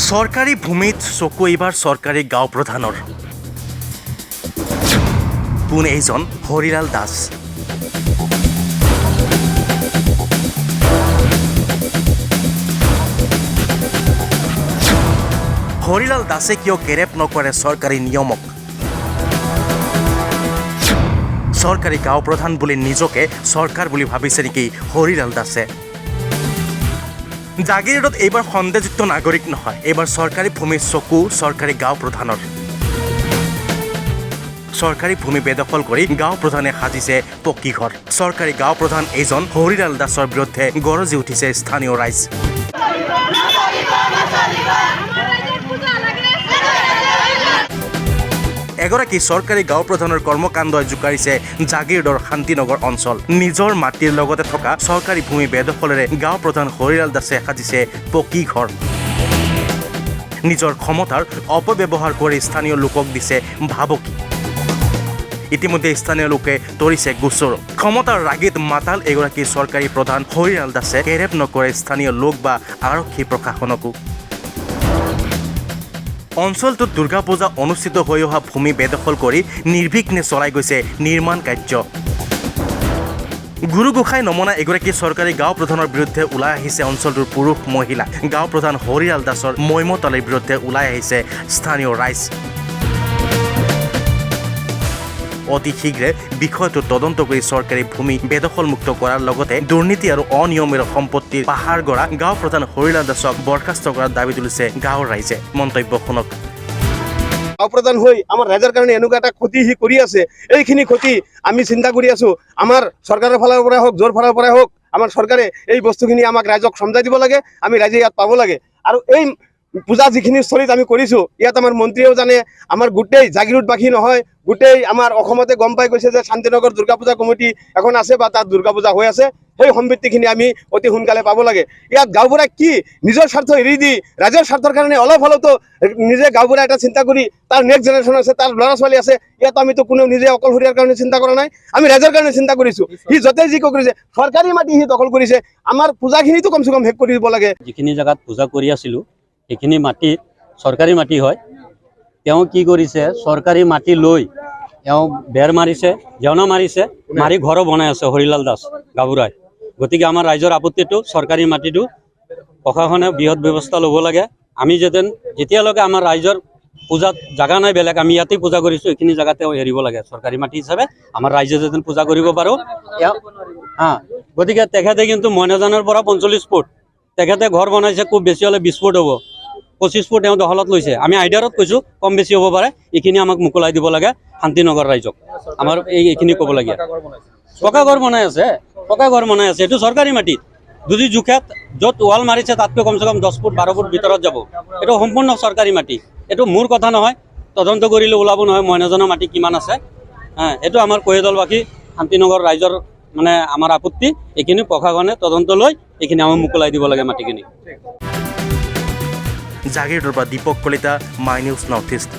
সৰকাৰি ভূমিত চকু এইবাৰ চৰকাৰী গাঁও প্ৰধানৰ কোন এইজন হৰিলাল দাস। হৰিলাল দাসে কিয় গ্ৰেপ নকৰে চৰকাৰী নিয়মক? চৰকাৰী গাঁও প্ৰধান বুলি নিজকে চৰকাৰ বুলি ভাবিছে নেকি হৰিলাল দাসে? জাগিৰোডত এইবাৰ সন্দেহযুক্ত নাগৰিক নহয়, এইবাৰ চৰকাৰী ভূমিৰ চকু চৰকাৰী গাঁও প্ৰধানৰ। চৰকাৰী ভূমি বেদখল কৰি গাঁও প্ৰধানে সাজিছে পকী ঘৰ। চৰকাৰী গাঁও প্ৰধান এইজন হৰিলাল দাসৰ বিৰুদ্ধে গৰজি উঠিছে স্থানীয় ৰাইজ। এগৰাকী চৰকাৰী গাঁও প্ৰধানৰ কৰ্মকাণ্ডই জোকাৰিছে জাগিৰোডৰ শান্তিনগৰ অঞ্চল। নিজৰ মাটিৰ লগতে থকা চৰকাৰী ভূমি বেদখলেৰে গাঁও প্ৰধান হৰিলাল দাসে সাজিছে পকী ঘৰ। নিজৰ ক্ষমতাৰ অপব্যৱহাৰ কৰি স্থানীয় লোকক দিছে ভাবুকি। ইতিমধ্যে স্থানীয় লোকে তৰিছে গোচৰ। ক্ষমতাৰ ৰাগিত মাতাল এগৰাকী চৰকাৰী প্ৰধান হৰিলাল দাসে গ্ৰেপ নকৰে স্থানীয় লোক বা আৰক্ষী প্ৰশাসনকো। অঞ্চলটোত দুৰ্গা পূজা অনুষ্ঠিত হৈ অহা ভূমি বেদখল কৰি নিৰ্বিঘ্নে চলাই গৈছে নিৰ্মাণ কাৰ্য। গুৰু গোসাঁই নমনা এগৰাকী চৰকাৰী গাঁও প্ৰধানৰ বিৰুদ্ধে ওলাই আহিছে অঞ্চলটোৰ পুৰুষ মহিলা। গাঁও প্ৰধান হৰিলাল দাসৰ মৈমতালিৰ বিৰুদ্ধে ওলাই আহিছে স্থানীয় ৰাইজ। অতি শীঘ্ৰে বিষয়টো তদন্ত কৰি চৰকাৰী ভূমি বেদখলমুক্ত কৰাৰ লগতে দুৰ্নীতি আৰু অনিয়মেৰ সম্পত্তিৰ পাহাৰ গঢ়া গাঁও প্ৰধান হৰিলাল দাসক বৰখাস্ত কৰাৰ দাবী তুলিছে গাঁৱৰ ৰাইজে। মন্তব্য শুনক। গাঁও প্ৰধান হৈ আমাৰ ৰাইজৰ কাৰণে এনেকুৱা এটা ক্ষতি সি কৰি আছে, এইখিনি ক্ষতি আমি চিন্তা কৰি আছো। আমাৰ চৰকাৰৰ ফালৰ পৰাই হওক, য'ৰ ফালৰ পৰাই হওক, আমাৰ চৰকাৰে এই বস্তুখিনি আমাক ৰাইজক সমজাই দিব লাগে। আমি ৰাইজে ইয়াত পাব লাগে। আৰু এই পূজা যিখিনি স্থলীত আমি কৰিছোঁ, ইয়াত আমাৰ মন্ত্ৰীয়েও জানে, আমাৰ গোটেই জাগিৰোডবাসী নহয়, গোটেই আমাৰ অসমতে গম পাই গৈছে যে শান্তিনগৰ দুৰ্গা পূজা কমিটি এখন আছে বা তাত দুৰ্গা পূজা হৈ আছে। সেই সম্পত্তিখিনি আমি অতি সোনকালে পাব লাগে। ইয়াত গাঁওবুঢ়াই কি নিজৰ স্বাৰ্থ এৰি দি ৰাইজৰ স্বাৰ্থৰ কাৰণে অলপ হ'লেওতো নিজে গাঁওবুঢ়াই এটা চিন্তা কৰি, তাৰ নেক্সট জেনেৰেশ্যন আছে, তাৰ ল'ৰা ছোৱালী আছে, ইয়াত আমিতো কোনেও নিজে অকলশৰীয়াৰ কাৰণে চিন্তা কৰা নাই। আমি ৰাইজৰ কাৰণে চিন্তা কৰিছোঁ। সি য'তে যি কৰিছে, চৰকাৰী মাটি সি দখল কৰিছে, আমাৰ পূজাখিনিতো কমচে কম শেষ কৰি দিব লাগে। যিখিনি জেগাত পূজা কৰি আছিলোঁ সেইখিনি মাটিত চৰকাৰী মাটি হয়। তেওঁ কি কৰিছে, চৰকাৰী মাটি লৈ তেওঁ বেৰ মাৰিছে, জেওনা মাৰিছে, মাৰি ঘৰো বনাই আছে হৰিলাল দাস গাঁওবুঢ়াই। গতিকে আমাৰ ৰাইজৰ আপত্তিটো চৰকাৰী মাটিটো প্ৰশাসনে বৃহৎ ব্যৱস্থা ল'ব লাগে। আমি যেতিয়ালৈকে আমাৰ ৰাইজৰ পূজাত জাগা নাই বেলেগ, আমি ইয়াতেই পূজা কৰিছোঁ, এইখিনি জেগাতে এৰিব লাগে চৰকাৰী মাটি হিচাপে। আমাৰ ৰাইজে যেন পূজা কৰিব পাৰোঁ। গতিকে তেখেতে কিন্তু মইনাজানৰ পৰা 45 ফুট তেখেতে ঘৰ বনাইছে, খুব বেছি হ'লে 20 ফুট হ'ব, 25 ফুট তেওঁ দখলত লৈছে। আমি আইডিয়াৰত কৈছোঁ কম বেছি হ'ব পাৰে, এইখিনি আমাক মোকলাই দিব লাগে শান্তিনগৰ ৰাইজক। আমাৰ এইখিনি ক'ব লাগে। পকা ঘৰ বনাই আছে, পকা ঘৰ বনাই আছে, এইটো চৰকাৰী মাটিত। যদি জোখে য'ত ৱাল মাৰিছে তাতকৈ কমচে কম 10 ফুট 12 ফুট ভিতৰত যাব। এইটো সম্পূৰ্ণ চৰকাৰী মাটি। এইটো মোৰ কথা নহয়, তদন্ত কৰিলে ওলাব নহয় মইনাজনৰ মাটি কিমান আছে। এইটো আমাৰ কহিদলবাসী শান্তিনগৰ ৰাইজৰ মানে আমাৰ আপত্তি। এইখিনি প্ৰশাসনে তদন্ত লৈ এইখিনি আমাক মোকলাই দিব লাগে মাটিখিনি। জাগিৰোডৰ পৰা Dipak Kalita, my news north east.